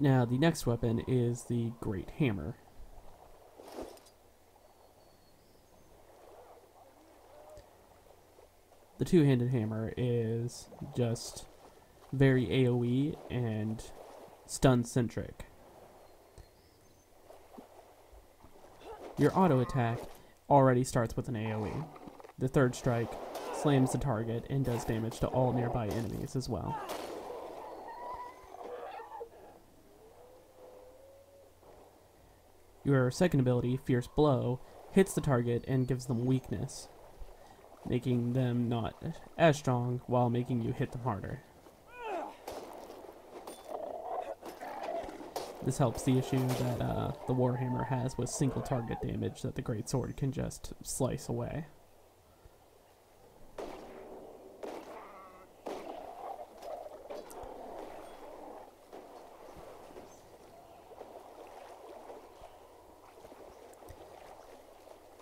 Now, the next weapon is the Great Hammer. The two-handed hammer is just very AoE and stun-centric. Your auto attack already starts with an AoE. The third strike slams the target and does damage to all nearby enemies as well. Your second ability, Fierce Blow, hits the target and gives them weakness, making them not as strong while making you hit them harder. This helps the issue that the Warhammer has with single target damage that the Greatsword can just slice away.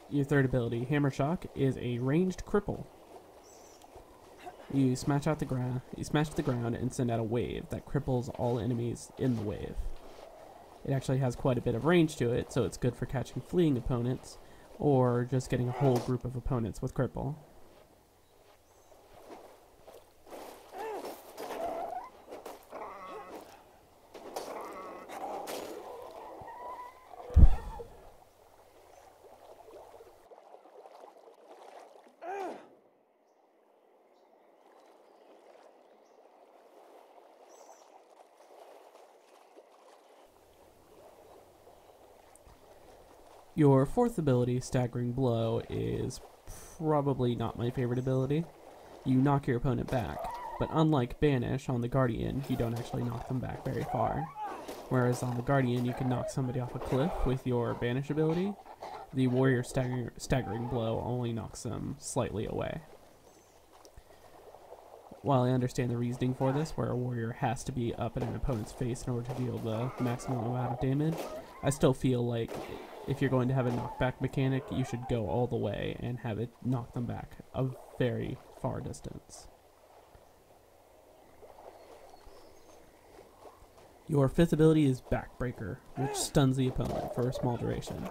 Your third ability, Hammer Shock, is a ranged cripple. You smash the ground and send out a wave that cripples all enemies in the wave. It actually has quite a bit of range to it, so it's good for catching fleeing opponents or just getting a whole group of opponents with cripple. Your fourth ability, Staggering Blow, is probably not my favorite ability. You knock your opponent back, but unlike Banish on the Guardian, you don't actually knock them back very far. Whereas on the Guardian, you can knock somebody off a cliff with your Banish ability. The Warrior Staggering Blow only knocks them slightly away. While I understand the reasoning for this, where a warrior has to be up in an opponent's face in order to deal the maximum amount of damage, I still feel like if you're going to have a knockback mechanic, you should go all the way and have it knock them back a very far distance. Your fifth ability is Backbreaker, which stuns the opponent for a small duration.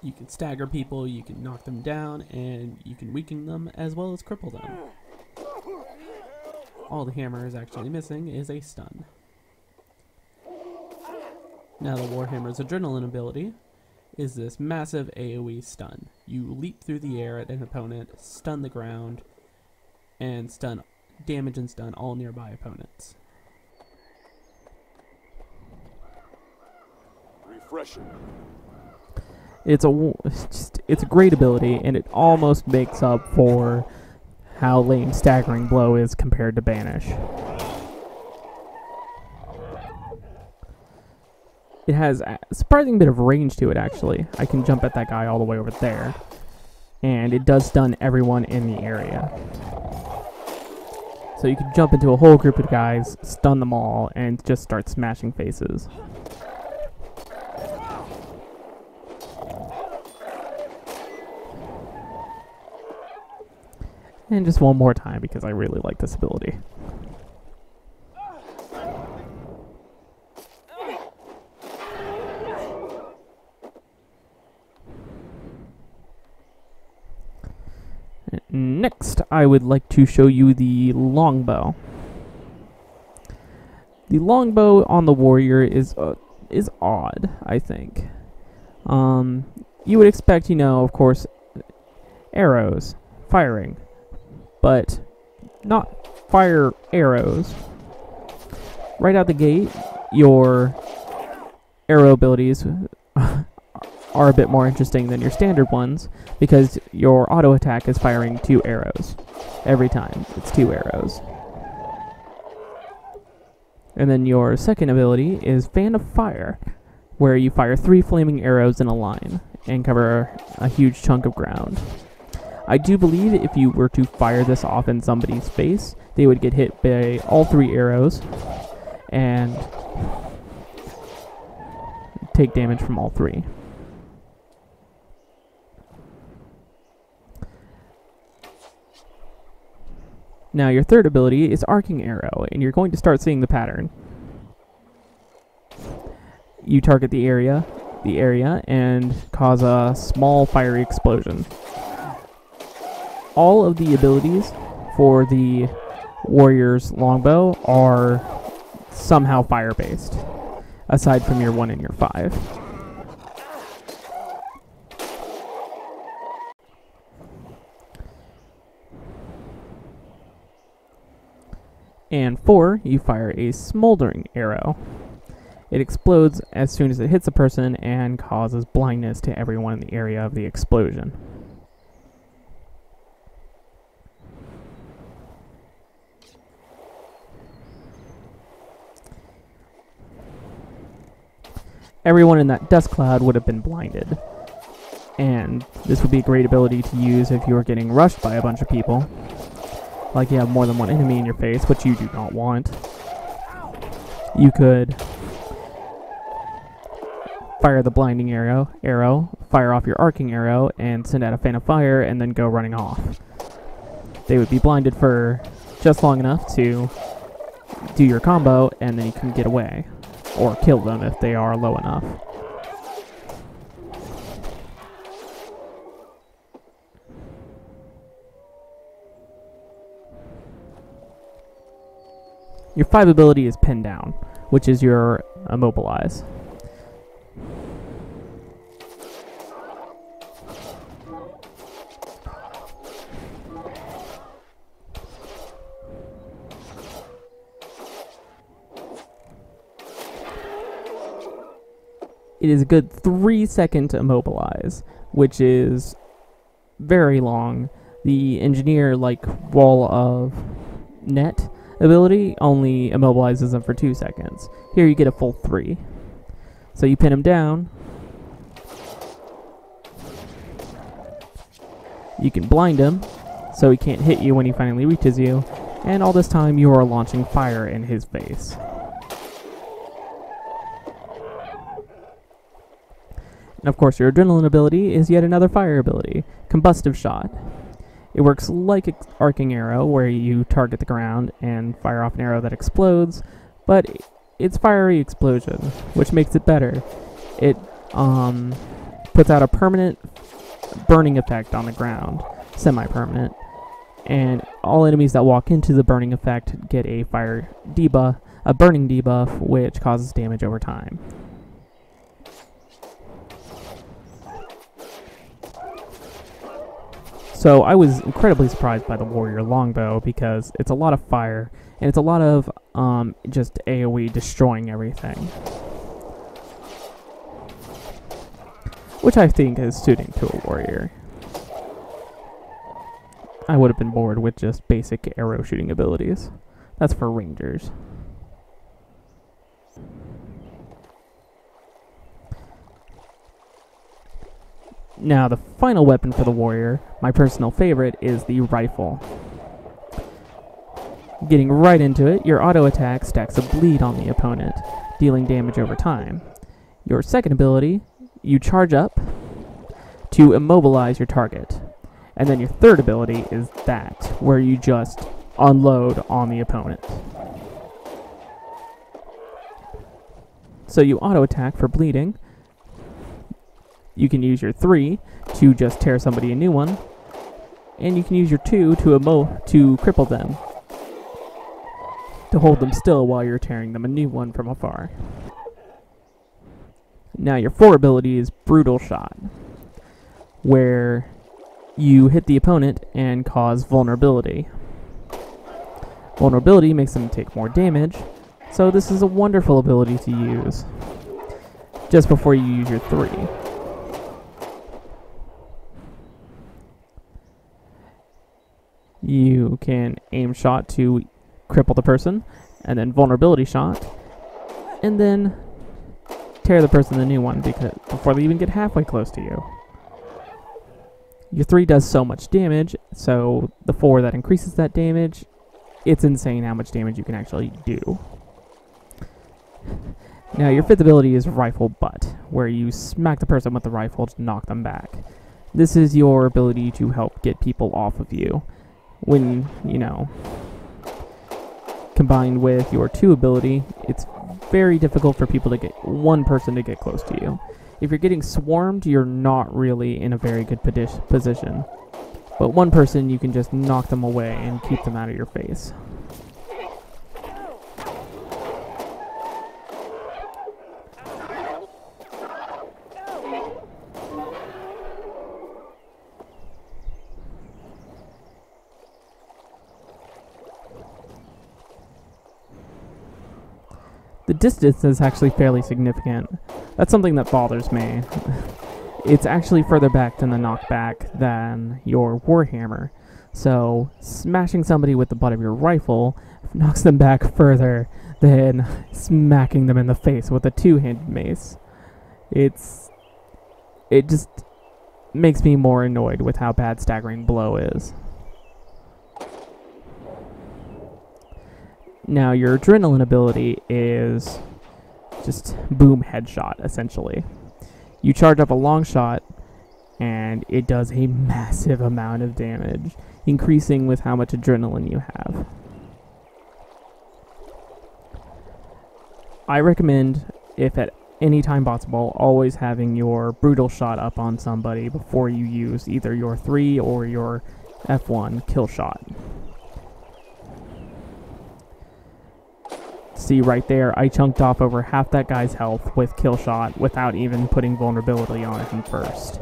You can stagger people, you can knock them down, and you can weaken them as well as cripple them. All the hammer is actually missing is a stun. Now the Warhammer's Adrenaline ability is this massive AoE stun. You leap through the air at an opponent, stun the ground, and damage and stun all nearby opponents. Refreshing. It's a great ability, and it almost makes up for how lame Staggering Blow is compared to Banish. It has a surprising bit of range to it, actually. I can jump at that guy all the way over there, and it does stun everyone in the area. So you can jump into a whole group of guys, stun them all, and just start smashing faces. And just one more time because I really like this ability. Next, I would like to show you the longbow. The longbow on the warrior is odd, I think. You would expect, of course, arrows, firing, but not fire arrows. Right out the gate, your arrow abilities are a bit more interesting than your standard ones because your auto attack is firing 2 arrows. Every time, it's 2 arrows. And then your second ability is Fan of Fire, where you fire 3 flaming arrows in a line and cover a huge chunk of ground. I do believe if you were to fire this off in somebody's face, they would get hit by all 3 arrows and take damage from all 3. Now your third ability is Arcing Arrow, and you're going to start seeing the pattern. You target the area, and cause a small fiery explosion. All of the abilities for the warrior's longbow are somehow fire-based, aside from your 1 and your 5. And 4, you fire a smoldering arrow. It explodes as soon as it hits a person and causes blindness to everyone in the area of the explosion. Everyone in that dust cloud would have been blinded. And this would be a great ability to use if you were getting rushed by a bunch of people. Like you have more than one enemy in your face, which you do not want. You could fire the blinding arrow, fire off your arcing arrow, and send out a fan of fire, and then go running off. They would be blinded for just long enough to do your combo, and then you can get away. Or kill them if they are low enough. Your 5 ability is Pin Down, which is your Immobilize. It is a good 3-second Immobilize, which is very long. The Engineer, like Wall of Net ability, only immobilizes them for 2 seconds. Here you get a full 3. So you pin him down. You can blind him, so he can't hit you when he finally reaches you. And all this time you are launching fire in his face. And of course, your Adrenaline ability is yet another fire ability, Combustive Shot. It works like Arcing Arrow, where you target the ground and fire off an arrow that explodes, but it's Fiery Explosion, which makes it better. It puts out a permanent burning effect on the ground, semi-permanent, and all enemies that walk into the burning effect get a fire debuff, a burning debuff, which causes damage over time. So I was incredibly surprised by the Warrior Longbow because it's a lot of fire, and it's a lot of just AoE destroying everything. Which I think is suiting to a warrior. I would have been bored with just basic arrow shooting abilities. That's for rangers. Now, the final weapon for the warrior, my personal favorite, is the rifle. Getting right into it, your auto attack stacks a bleed on the opponent, dealing damage over time. Your second ability, you charge up to immobilize your target. And then your third ability is that, where you just unload on the opponent. So you auto attack for bleeding. You can use your 3 to just tear somebody a new one, and you can use your 2 to cripple them, to hold them still while you're tearing them a new one from afar. Now your 4 ability is Brutal Shot, where you hit the opponent and cause vulnerability. Vulnerability makes them take more damage, so this is a wonderful ability to use just before you use your 3. You can aim shot to cripple the person, and then vulnerability shot, and then tear the person a new one before they even get halfway close to you. Your 3 does so much damage, so the 4 that increases that damage, it's insane how much damage you can actually do. Now your 5th ability is Rifle Butt, where you smack the person with the rifle to knock them back. This is your ability to help get people off of you when, combined with your 2 ability, it's very difficult for people to get one person to get close to you. If you're getting swarmed, you're not really in a very good position. But one person, you can just knock them away and keep them out of your face. The distance is actually fairly significant. That's something that bothers me. It's actually further back than the knockback than your Warhammer. So, smashing somebody with the butt of your rifle knocks them back further than smacking them in the face with a 2-handed mace. It just makes me more annoyed with how bad Staggering Blow is. Now, your Adrenaline ability is just boom headshot, essentially. You charge up a long shot, and it does a massive amount of damage, increasing with how much adrenaline you have. I recommend, if at any time possible, always having your Brutal Shot up on somebody before you use either your 3 or your F1 kill shot. See right there, I chunked off over half that guy's health with kill shot without even putting vulnerability on him first.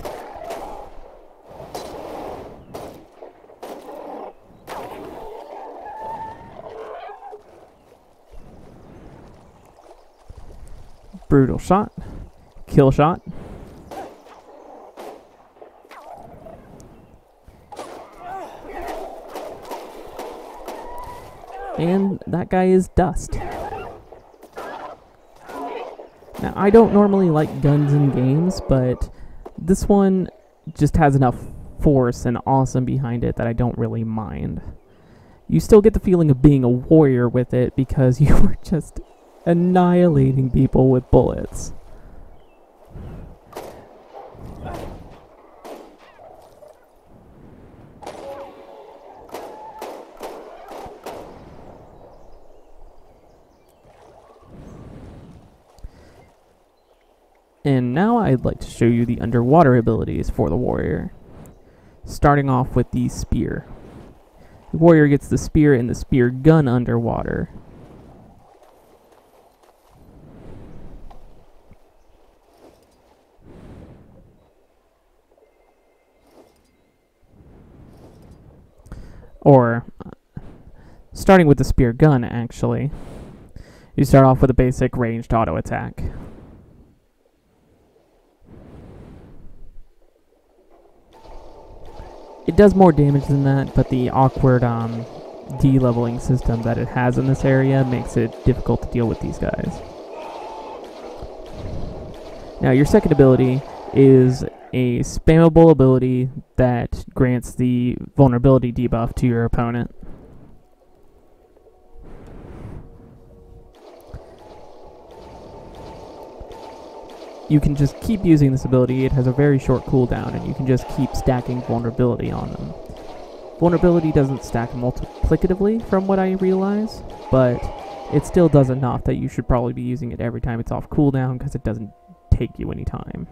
Brutal shot, kill shot. And that guy is dust. Now, I don't normally like guns in games, but this one just has enough force and awesome behind it that I don't really mind. You still get the feeling of being a warrior with it because you were just annihilating people with bullets. And now I'd like to show you the underwater abilities for the warrior. Starting off with the spear. The warrior gets the spear and the spear gun underwater. Or, starting with the spear gun, actually. You start off with a basic ranged auto attack. It does more damage than that, but the awkward de-leveling system that it has in this area makes it difficult to deal with these guys. Now, your second ability is a spammable ability that grants the vulnerability debuff to your opponent. You can just keep using this ability. It has a very short cooldown, and you can just keep stacking vulnerability on them. Vulnerability doesn't stack multiplicatively, from what I realize, but it still does enough that you should probably be using it every time it's off cooldown, because it doesn't take you any time.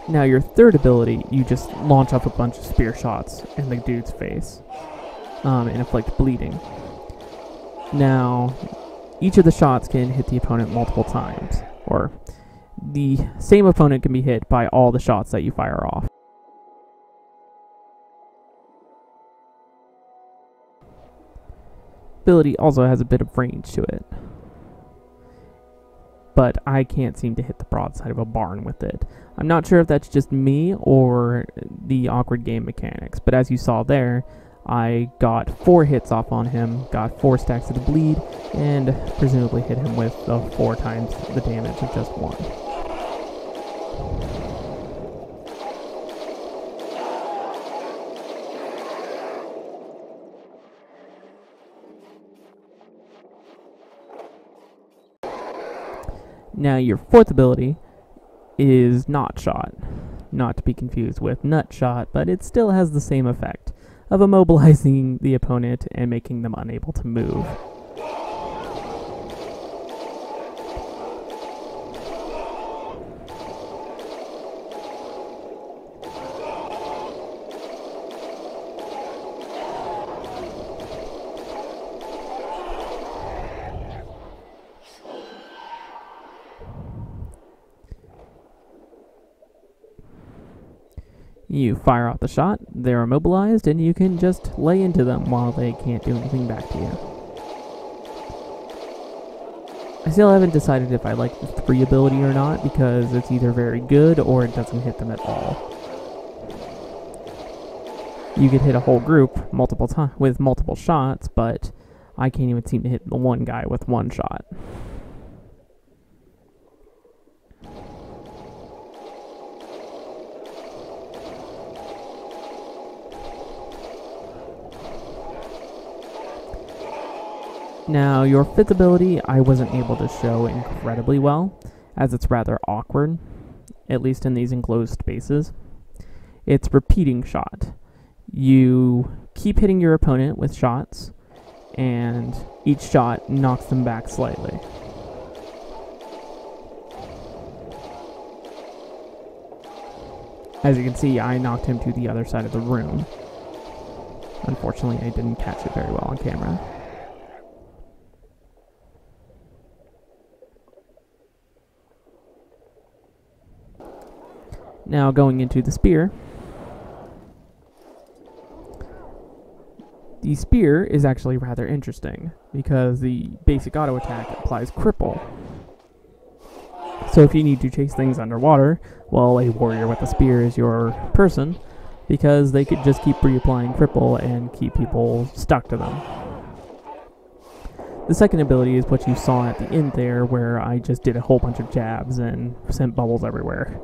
Now your third ability, you just launch off a bunch of spear shots in the dude's face. And inflict bleeding. Now, each of the shots can hit the opponent multiple times, or the same opponent can be hit by all the shots that you fire off. Ability also has a bit of range to it, but I can't seem to hit the broadside of a barn with it. I'm not sure if that's just me or the awkward game mechanics, but as you saw there, I got 4 hits off on him, got 4 stacks of the bleed, and presumably hit him with 4 times the damage of just 1. Now your fourth ability is Knot Shot. not to be confused with Nut Shot, but it still has the same effect of immobilizing the opponent and making them unable to move. You fire off the shot, they're immobilized, and you can just lay into them while they can't do anything back to you. I still haven't decided if I like the 3 ability or not, because it's either very good or it doesn't hit them at all. You could hit a whole group multiple times with multiple shots, but I can't even seem to hit the one guy with one shot. Now, your 5th ability I wasn't able to show incredibly well, as it's rather awkward, at least in these enclosed spaces. It's Repeating Shot. You keep hitting your opponent with shots, and each shot knocks them back slightly. As you can see, I knocked him to the other side of the room. Unfortunately, I didn't catch it very well on camera. Now going into the spear. The spear is actually rather interesting because the basic auto attack applies cripple. So if you need to chase things underwater, well, a warrior with a spear is your person because they could just keep reapplying cripple and keep people stuck to them. The second ability is what you saw at the end there, where I just did a whole bunch of jabs and sent bubbles everywhere.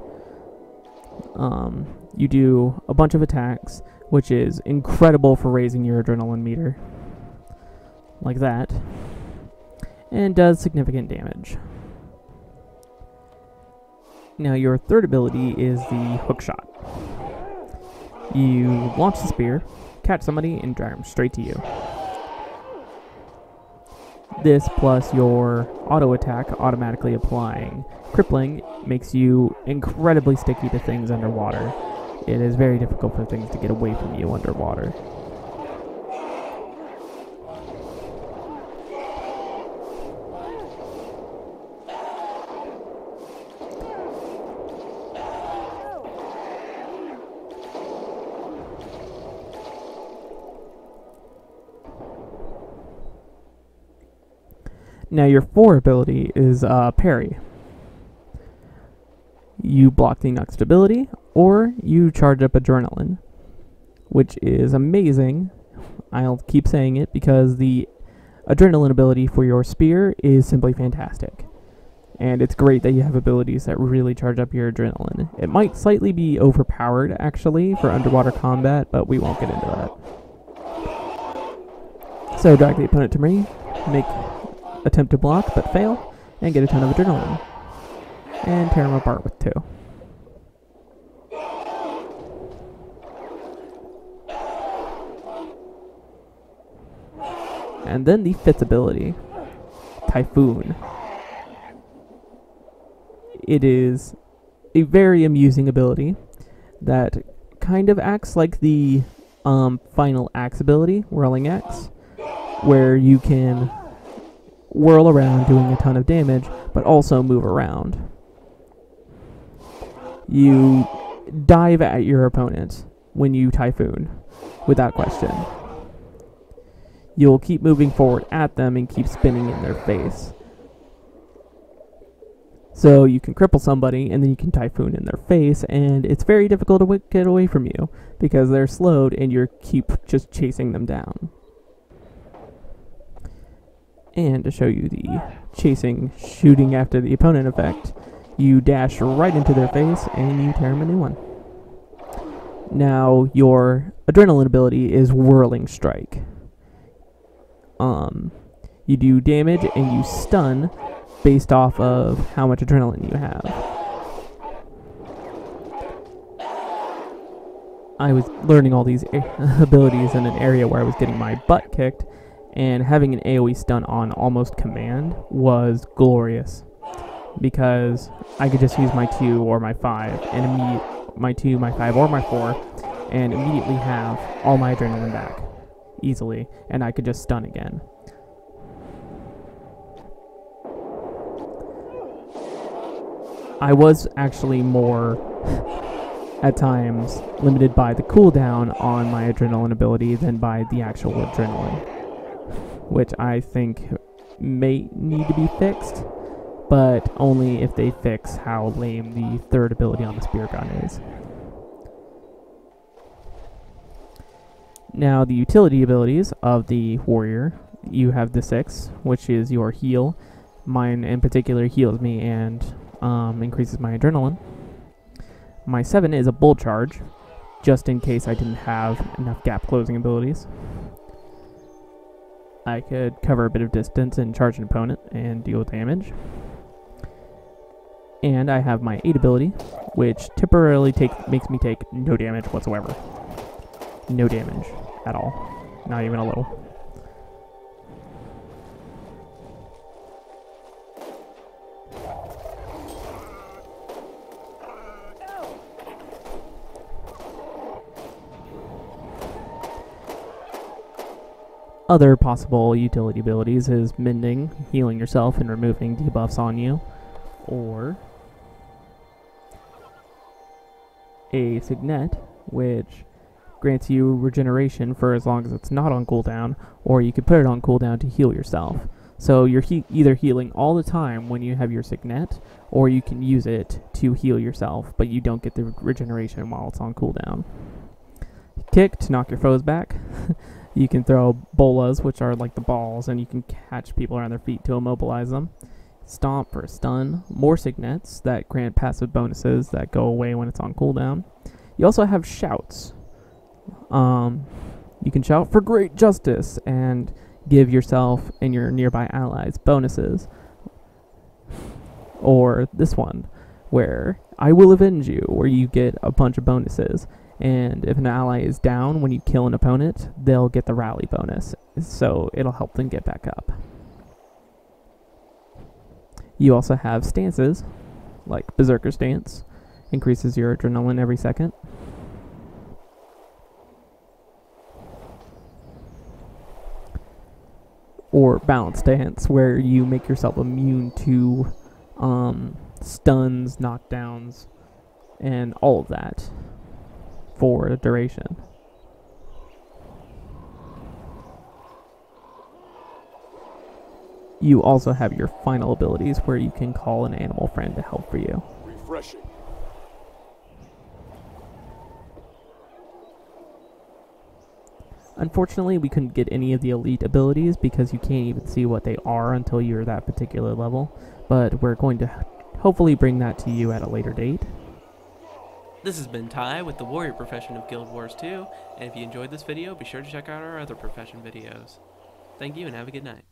You do a bunch of attacks, which is incredible for raising your adrenaline meter, like that, and does significant damage. Now your third ability is the hook shot. You launch the spear, catch somebody, and drag them straight to you. This plus your auto attack automatically applying crippling makes you incredibly sticky to things underwater. It is very difficult for things to get away from you underwater. Now your 4 ability is parry. You block the next ability, or you charge up adrenaline, which is amazing. I'll keep saying it because the adrenaline ability for your spear is simply fantastic. And it's great that you have abilities that really charge up your adrenaline. It might slightly be overpowered, actually, for underwater combat, but we won't get into that. So drag the opponent to me, attempt to block, but fail, and get a ton of adrenaline. And tear them apart with 2. And then the 5th ability, Typhoon. It is a very amusing ability that kind of acts like the final axe ability, Whirling Axe, where you can whirl around doing a ton of damage, but also move around. You dive at your opponent when you Typhoon, without question. You'll keep moving forward at them and keep spinning in their face. So you can cripple somebody, and then you can Typhoon in their face, and it's very difficult to get away from you, because they're slowed, and you keep just chasing them down. And to show you the shooting after the opponent effect, you dash right into their face, and you tear them a new one. Now, your adrenaline ability is Whirling Strike. You do damage, and you stun based off of how much adrenaline you have. I was learning all these abilities in an area where I was getting my butt kicked, and having an AoE stun on almost command was glorious because I could just use my 2 or my 5 and my 2, my 5, or my 4 and immediately have all my adrenaline back easily, and I could just stun again. I was actually more at times limited by the cooldown on my adrenaline ability than by the actual adrenaline, which I think may need to be fixed, but only if they fix how lame the third ability on the spear gun is. Now, the utility abilities of the warrior, you have the 6, which is your heal. Mine in particular heals me and increases my adrenaline. My 7 is a bull charge, just in case I didn't have enough gap closing abilities. I could cover a bit of distance and charge an opponent and deal damage. And I have my 8 ability, which temporarily makes me take no damage whatsoever. No damage at all. Not even a little. Other possible utility abilities is mending, healing yourself and removing debuffs on you, or a Signet, which grants you regeneration for as long as it's not on cooldown, or you could put it on cooldown to heal yourself. So you're either healing all the time when you have your Signet, or you can use it to heal yourself, but you don't get the regeneration while it's on cooldown. Kick to knock your foes back. You can throw bolas, which are like the balls, and you can catch people around their feet to immobilize them. Stomp for a stun. More Signets that grant passive bonuses that go away when it's on cooldown. You also have shouts. You can shout for great justice and give yourself and your nearby allies bonuses. Or this one, where I will avenge you, where you get a bunch of bonuses. And if an ally is down when you kill an opponent, they'll get the rally bonus, so it'll help them get back up. You also have stances, like Berserker Stance, increases your adrenaline every second. Or Balance Stance, where you make yourself immune to stuns, knockdowns, and all of that for a duration. You also have your final abilities where you can call an animal friend to help for you. Refreshing. Unfortunately, we couldn't get any of the elite abilities because you can't even see what they are until you're that particular level, but we're going to hopefully bring that to you at a later date. This has been Ty with the Warrior Profession of Guild Wars 2, and if you enjoyed this video, be sure to check out our other Profession videos. Thank you and have a good night.